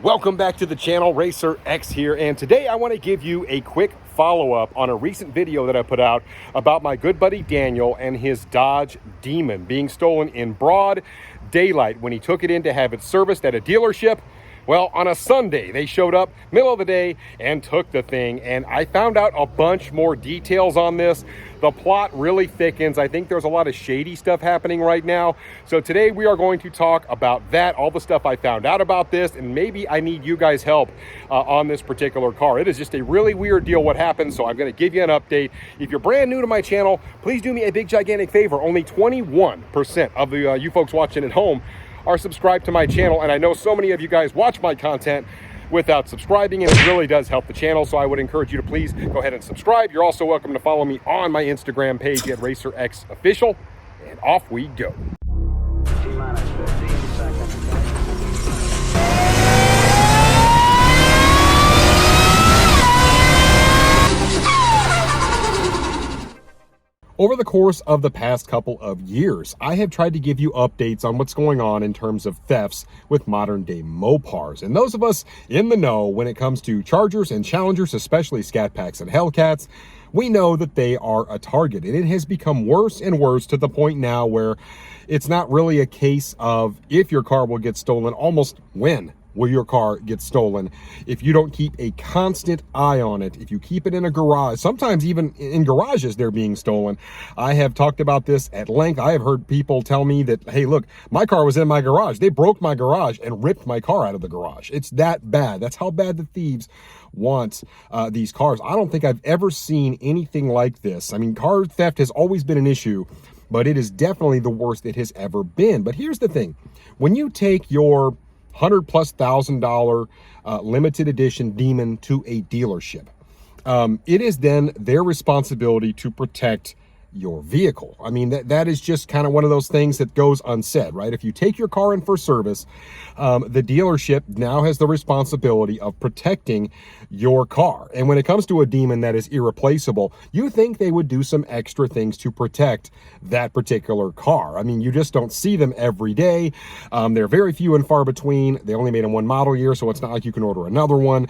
Welcome back to the channel. Racer X here, and today I want to give you a quick follow-up on a recent video that I put out about my good buddy Daniel and his Dodge Demon being stolen in broad daylight when he took it in to have it serviced at a dealership. Well, on a Sunday, they showed up middle of the day and took the thing, and I found out a bunch more details on this. The plot really thickens. I think there's a lot of shady stuff happening right now. So today we are going to talk about that, all the stuff I found out about this, and maybe I need you guys' help on this particular car. It is just a really weird deal what happened, so I'm going to give you an update. If you're brand new to my channel, please do me a big gigantic favor. Only 21% of the you folks watching at home are subscribed to my channel, and I know so many of you guys watch my content without subscribing, and it really does help the channel, so I would encourage you to please go ahead and subscribe. You're also welcome to follow me on my Instagram page at RacerXOfficial, and off we go. T-minus 15 seconds. Over the course of the past couple of years, I have tried to give you updates on what's going on in terms of thefts with modern day Mopars. And those of us in the know when it comes to Chargers and Challengers, especially Scat Packs and Hellcats, we know that they are a target. And it has become worse and worse to the point now where it's not really a case of if your car will get stolen, almost when will your car get stolen if you don't keep a constant eye on it. If you keep it in a garage, sometimes even in garages they're being stolen. I have talked about this at length. I have heard people tell me that, hey, look, my car was in my garage. They broke my garage and ripped my car out of the garage. It's that bad. That's how bad the thieves want these cars. I don't think I've ever seen anything like this. I mean, car theft has always been an issue, but it is definitely the worst it has ever been. But here's the thing. When you take your $100,000+ limited edition Demon to a dealership, it is then their responsibility to protect your vehicle. I mean, that is just kind of one of those things that goes unsaid, right? If you take your car in for service, the dealership now has the responsibility of protecting your car. And when it comes to a Demon that is irreplaceable, you think they would do some extra things to protect that particular car. I mean, you just don't see them every day. They're very few and far between. They only made them one model year, so it's not like you can order another one.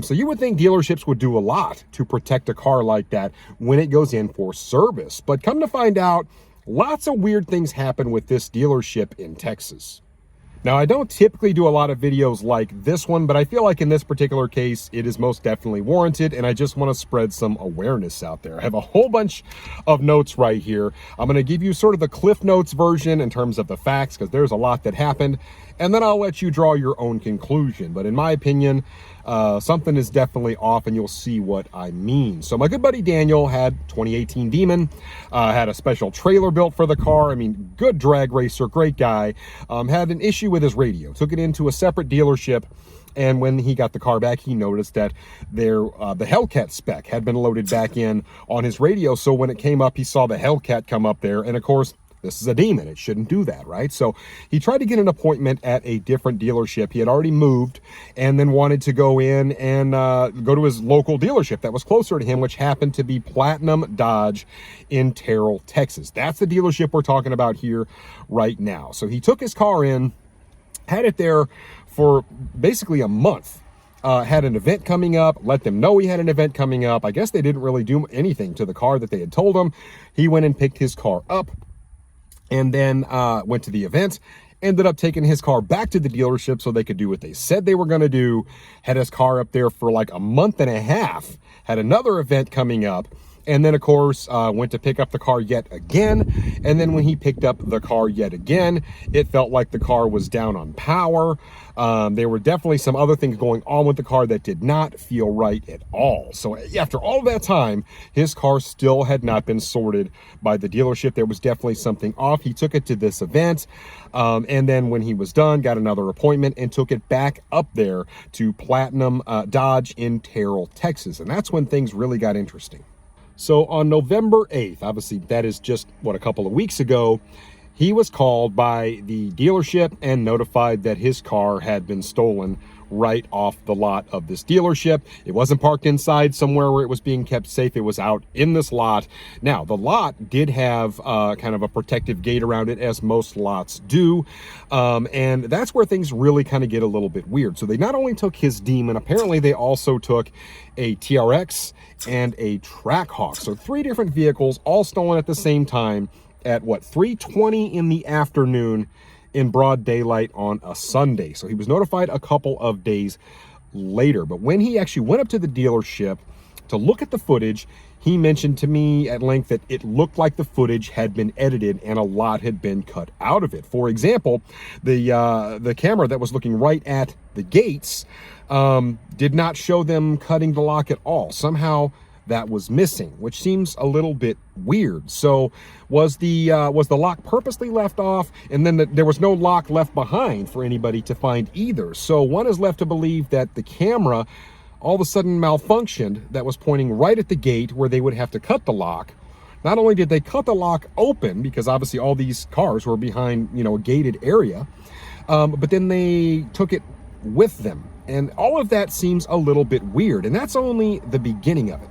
So you would think dealerships would do a lot to protect a car like that when it goes in for service. But come to find out, lots of weird things happen with this dealership in Texas. Now, I don't typically do a lot of videos like this one, but I feel like in this particular case, it is most definitely warranted, and I just want to spread some awareness out there. I have a whole bunch of notes right here. I'm going to give you sort of the Cliff Notes version in terms of the facts, because there's a lot that happened, and then I'll let you draw your own conclusion. But in my opinion, something is definitely off, and you'll see what I mean. So my good buddy Daniel had 2018 Demon, had a special trailer built for the car. I mean, good drag racer, great guy. Had an issue with his radio, took it into a separate dealership, and when he got the car back, he noticed that the Hellcat spec had been loaded back in on his radio. So when it came up, he saw the Hellcat come up there, and of course, this is a Demon. It shouldn't do that, right? So he tried to get an appointment at a different dealership. He had already moved and then wanted to go in and go to his local dealership that was closer to him, which happened to be Platinum Dodge in Terrell, Texas. That's the dealership we're talking about here right now. So he took his car in, had it there for basically a month. Had an event coming up, let them know he had an event coming up. I guess they didn't really do anything to the car that they had told him. He went and picked his car up, and then went to the event, ended up taking his car back to the dealership so they could do what they said they were going to do, had his car up there for like a month and a half, had another event coming up, and then, of course, went to pick up the car yet again. And then when he picked up the car yet again, it felt like the car was down on power. There were definitely some other things going on with the car that did not feel right at all. So after all that time, his car still had not been sorted by the dealership. There was definitely something off. He took it to this event. And then when he was done, got another appointment and took it back up there to Platinum Dodge in Terrell, Texas. And that's when things really got interesting. So on November 8th, obviously that is just, a couple of weeks ago, he was called by the dealership and notified that his car had been stolen right off the lot of this dealership. It wasn't parked inside somewhere where it was being kept safe. It was out in this lot. Now, the lot did have kind of a protective gate around it, as most lots do. And that's where things really kind of get a little bit weird. So they not only took his Demon, apparently they also took a TRX and a Trackhawk. So 3 different vehicles all stolen at the same time at 3:20 in the afternoon in broad daylight on a Sunday. So he was notified a couple of days later. But when he actually went up to the dealership to look at the footage, he mentioned to me at length that it looked like the footage had been edited and a lot had been cut out of it. For example, the camera that was looking right at the gates did not show them cutting the lock at all. Somehow that was missing, which seems a little bit weird. So was the lock purposely left off, and then there was no lock left behind for anybody to find either? So one is left to believe that the camera all of a sudden malfunctioned, that was pointing right at the gate where they would have to cut the lock. Not only did they cut the lock open, because obviously all these cars were behind, a gated area, but then they took it with them. And all of that seems a little bit weird, and that's only the beginning of it.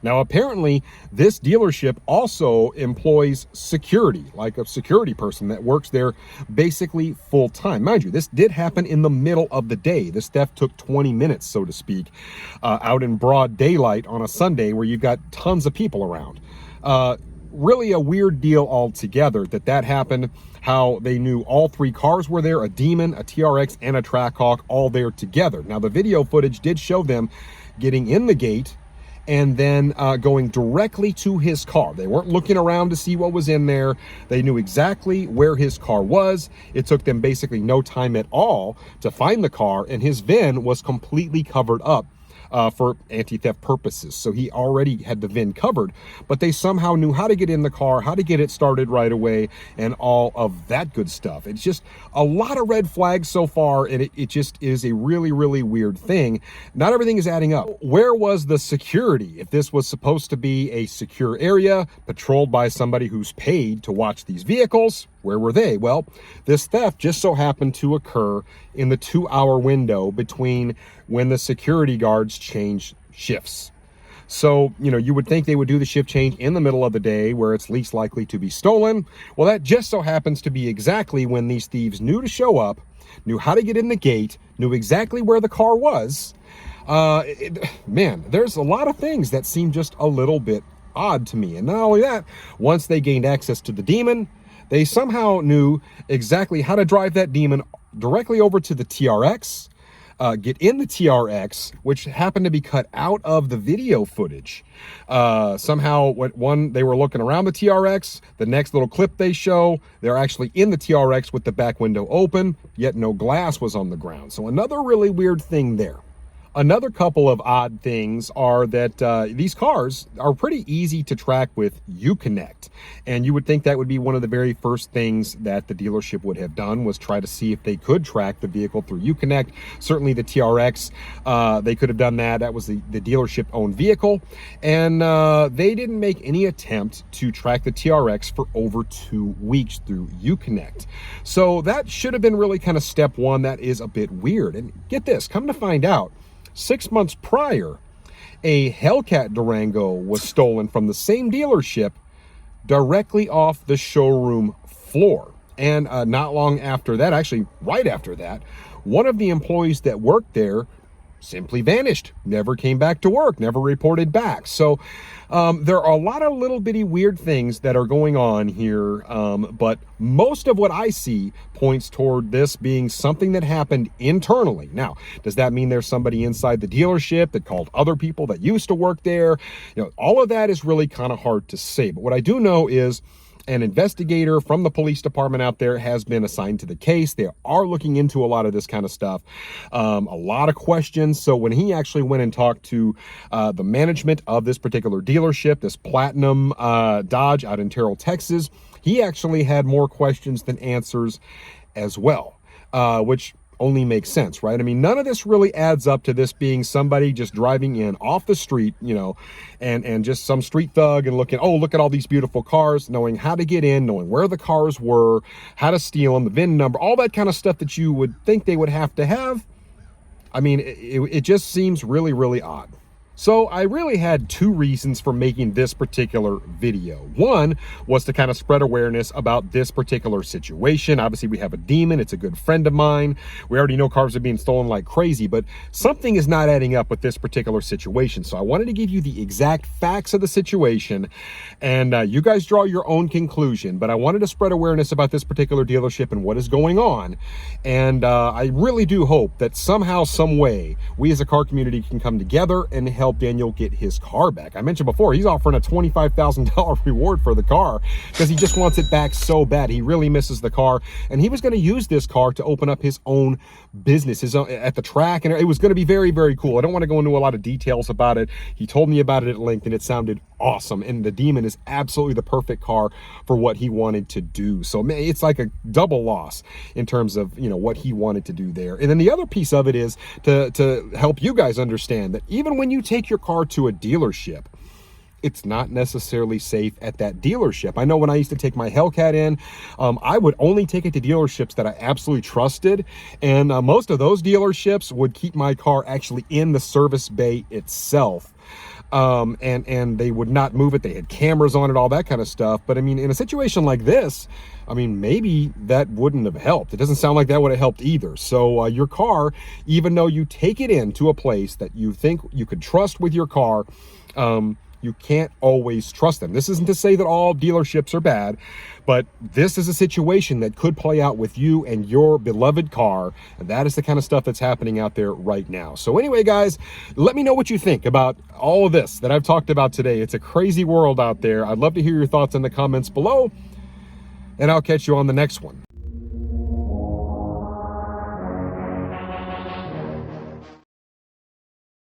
Now, apparently, this dealership also employs security, like a security person that works there basically full time. Mind you, this did happen in the middle of the day. This theft took 20 minutes, so to speak, out in broad daylight on a Sunday where you've got tons of people around. Really a weird deal altogether that happened, how they knew all 3 cars were there, a Demon, a TRX, and a Trackhawk, all there together. Now, the video footage did show them getting in the gate and then going directly to his car. They weren't looking around to see what was in there. They knew exactly where his car was. It took them basically no time at all to find the car, and his VIN was completely covered up for anti-theft purposes. So he already had the VIN covered, but they somehow knew how to get in the car, how to get it started right away, and all of that good stuff. It's just a lot of red flags so far, and it just is a really, really weird thing. Not everything is adding up. Where was the security? If this was supposed to be a secure area patrolled by somebody who's paid to watch these vehicles, where were they? Well, this theft just so happened to occur in the 2-hour window between when the security guards changed shifts. So, you would think they would do the shift change in the middle of the day where it's least likely to be stolen. Well, that just so happens to be exactly when these thieves knew to show up, knew how to get in the gate, knew exactly where the car was. Man, there's a lot of things that seem just a little bit odd to me. And not only that, once they gained access to the Demon, they somehow knew exactly how to drive that Demon directly over to the TRX, get in the TRX, which happened to be cut out of the video footage. Somehow, they were looking around the TRX. The next little clip they show, they're actually in the TRX with the back window open, yet no glass was on the ground. So another really weird thing there. Another couple of odd things are that these cars are pretty easy to track with Uconnect. And you would think that would be one of the very first things that the dealership would have done, was try to see if they could track the vehicle through Uconnect. Certainly the TRX, they could have done that. That was the dealership-owned vehicle. And they didn't make any attempt to track the TRX for over 2 weeks through Uconnect. So that should have been really kind of step one. That is a bit weird. And get this, come to find out, 6 months prior, a Hellcat Durango was stolen from the same dealership directly off the showroom floor. And not long after that, actually right after that, one of the employees that worked there simply vanished, never came back to work, never reported back. So there are a lot of little bitty weird things that are going on here, but most of what I see points toward this being something that happened internally. Now, does that mean there's somebody inside the dealership that called other people that used to work there? All of that is really kind of hard to say. But what I do know is an investigator from the police department out there has been assigned to the case. They are looking into a lot of this kind of stuff, a lot of questions. So when he actually went and talked to the management of this particular dealership, this Platinum Dodge out in Terrell, Texas, he actually had more questions than answers as well, which only makes sense, right? I mean, none of this really adds up to this being somebody just driving in off the street, and just some street thug and looking, oh, look at all these beautiful cars, knowing how to get in, knowing where the cars were, how to steal them, the VIN number, all that kind of stuff that you would think they would have to have. I mean, it just seems really, really odd. So I really had two reasons for making this particular video. One was to kind of spread awareness about this particular situation. Obviously, we have a demon. It's a good friend of mine. We already know cars are being stolen like crazy, but something is not adding up with this particular situation. So I wanted to give you the exact facts of the situation, and you guys draw your own conclusion. But I wanted to spread awareness about this particular dealership and what is going on. And I really do hope that somehow, some way, we as a car community can come together and help Daniel get his car back. I mentioned before, he's offering a $25,000 reward for the car because he just wants it back so bad. He really misses the car, and he was going to use this car to open up his own business, his own, at the track, and it was going to be very, very cool. I don't want to go into a lot of details about it. He told me about it at length, and it sounded awesome, and the Demon is absolutely the perfect car for what he wanted to do. So man, it's like a double loss in terms of, you know, what he wanted to do there. And then the other piece of it is to help you guys understand that even when you take your car to a dealership, it's not necessarily safe at that dealership. I know when I used to take my Hellcat in, I would only take it to dealerships that I absolutely trusted. And most of those dealerships would keep my car actually in the service bay itself. And they would not move it. They had cameras on it, all that kind of stuff. But I mean, in a situation like this, I mean, maybe that wouldn't have helped. It doesn't sound like that would have helped either. So your car, even though you take it into a place that you think you could trust with your car, you can't always trust them. This isn't to say that all dealerships are bad, but this is a situation that could play out with you and your beloved car. And that is the kind of stuff that's happening out there right now. So anyway, guys, let me know what you think about all of this that I've talked about today. It's a crazy world out there. I'd love to hear your thoughts in the comments below, and I'll catch you on the next one.